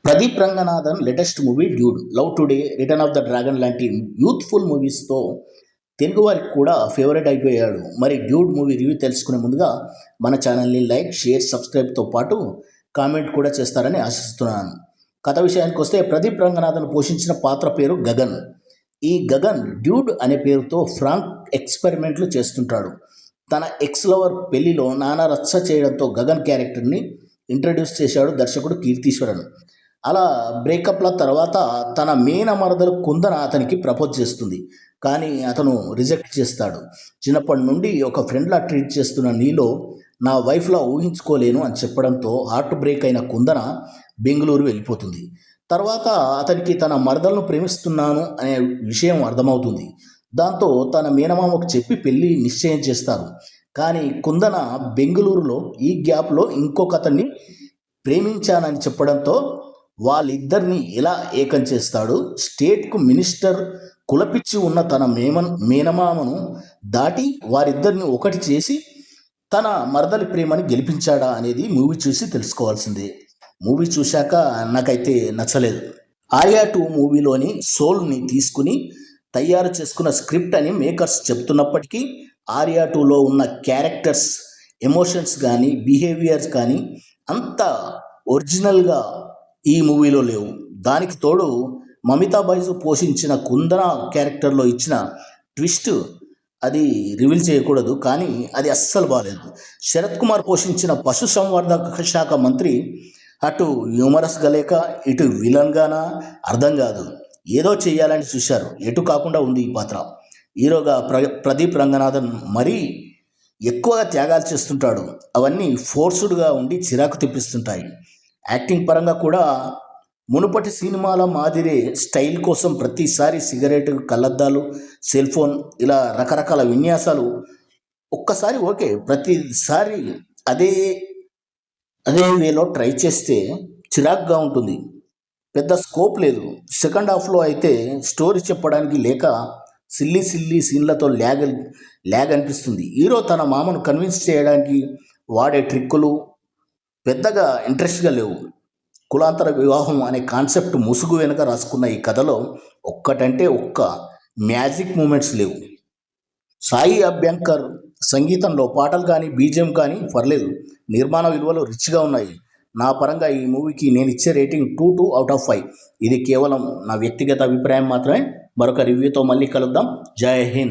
Pradeep Ranganathan latest movie dude, love today, return of the dragon లాంటి youthful మూవీస్తో Telugu వారికి కూడా favourite అయిపోయాడు. మరి డ్యూడ్ మూవీ రివ్యూ తెలుసుకునే ముందుగా మన ఛానల్ని లైక్, షేర్, సబ్స్క్రైబ్తో పాటు కామెంట్ కూడా చేస్తారని ఆశిస్తున్నాను. కథ విషయానికి వస్తే ప్రదీప్ రంగనాథన్ పోషించిన పాత్ర పేరు గగన్. ఈ గగన్ డ్యూడ్ అనే పేరుతో ఫ్రాంక్ ఎక్స్పెరిమెంట్లు చేస్తుంటాడు. తన ఎక్స్ లవర్ పెళ్లిలో నానా రచ్చ చేయడంతో గగన్ క్యారెక్టర్ని ఇంట్రడ్యూస్ చేశాడు దర్శకుడు కీర్తీశ్వరన్. అలా బ్రేకప్ల తర్వాత తన మేనమరదలు కుందన అతనికి ప్రపోజ్ చేస్తుంది. కానీ అతను రిజెక్ట్ చేస్తాడు. చిన్నప్పటి నుండి ఒక ఫ్రెండ్లా ట్రీట్ చేస్తున్న నీలో నా వైఫ్లా ఊహించుకోలేను అని చెప్పడంతో హార్ట్ బ్రేక్ అయిన కుందన బెంగళూరు వెళ్ళిపోతుంది. తర్వాత అతనికి తన మరదలను ప్రేమిస్తున్నాను అనే విషయం అర్థమవుతుంది. దాంతో తన మేనమామకు చెప్పి పెళ్లి నిశ్చయం చేస్తారు. కానీ కుందన బెంగళూరులో ఈ గ్యాప్లో ఇంకొకతన్ని ప్రేమించానని చెప్పడంతో వాళ్ళిద్దరిని ఎలా ఏకం చేస్తాడు? స్టేట్కు మినిస్టర్ కులపిచ్చి ఉన్న తన మేనమామను దాటి వారిద్దరిని ఒకటి చేసి తన మరదలి ప్రేమని గెలిపించాడా అనేది మూవీ చూసి తెలుసుకోవాల్సిందే. మూవీ చూశాక నాకైతే నచ్చలేదు. ఆర్యా 2 మూవీలోని సోల్ని తీసుకుని తయారు చేసుకున్న స్క్రిప్ట్ అని మేకర్స్ చెప్తున్నప్పటికీ ఆర్యా 2లో ఉన్న క్యారెక్టర్స్, ఎమోషన్స్ కానీ, బిహేవియర్స్ కానీ అంత ఒరిజినల్గా ఈ మూవీలో లేవు. దానికి తోడు మమితా బైజు పోషించిన కుందన క్యారెక్టర్లో ఇచ్చిన ట్విస్ట్ అది రివీల్ చేయకూడదు, కానీ అది అస్సలు బాగాలేదు. శరత్ కుమార్ పోషించిన పశు సంవర్ధక శాఖ మంత్రి అటు హ్యూమరస్గా లేక ఇటు విలన్గానా అర్థం కాదు. ఏదో చేయాలని చూశారు, ఎటు కాకుండా ఉంది ఈ పాత్ర. హీరోగా ప్రదీప్ రంగనాథన్ మరీ ఎక్కువగా త్యాగాలు చేస్తుంటాడు. అవన్నీ ఫోర్స్డ్గా ఉండి చిరాకు తెప్పిస్తుంటాయి. యాక్టింగ్ పరంగా కూడా మునుపటి సినిమాల మాదిరే స్టైల్ కోసం ప్రతిసారి సిగరెట్, కళ్ళద్దాలు, సెల్ ఫోన్ ఇలా రకరకాల విన్యాసాలు. ఒక్కసారి ఓకే, ప్రతిసారి అదే అదే వేలో ట్రై చేస్తే చిరాకుగా ఉంటుంది. పెద్ద స్కోప్ లేదు. సెకండ్ హాఫ్లో అయితే స్టోరీ చెప్పడానికి లేక సిల్లీ సీన్లతో ల్యాగ్ అనిపిస్తుంది. హీరో తన మామను కన్విన్స్ చేయడానికి వాడే ట్రిక్కులు పెద్దగా ఇంట్రెస్ట్గా లేవు. కులాంతర వివాహం అనే కాన్సెప్ట్ ముసుగు వెనుక రాసుకున్న ఈ కథలో ఒక్కటంటే ఒక్క మ్యాజిక్ మూమెంట్స్ లేవు. సాయి అభ్యంకర్ సంగీతంలో పాటలు కానీ, బీజిఎం కానీ పర్లేదు. నిర్మాణ విలువలు రిచ్గా ఉన్నాయి. నా పరంగా ఈ మూవీకి నేను ఇచ్చే రేటింగ్ 2/5. ఇది కేవలం నా వ్యక్తిగత అభిప్రాయం మాత్రమే. మరొక రివ్యూతో మళ్ళీ కలుద్దాం. జై హింద్.